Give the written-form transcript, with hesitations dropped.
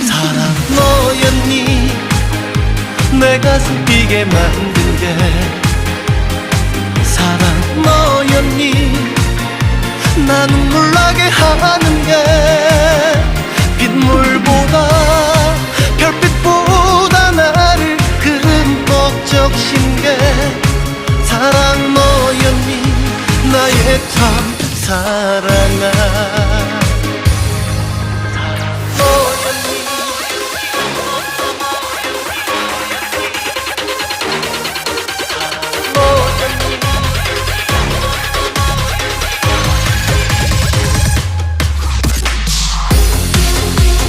사랑 너였니 내 가슴 뛰게 만든 게 사랑 너였니 나 눈물 나게 하는 게 빗물보다 별빛보다 나를 흠뻑 적신 게 사랑 너였니 나의 참 사랑아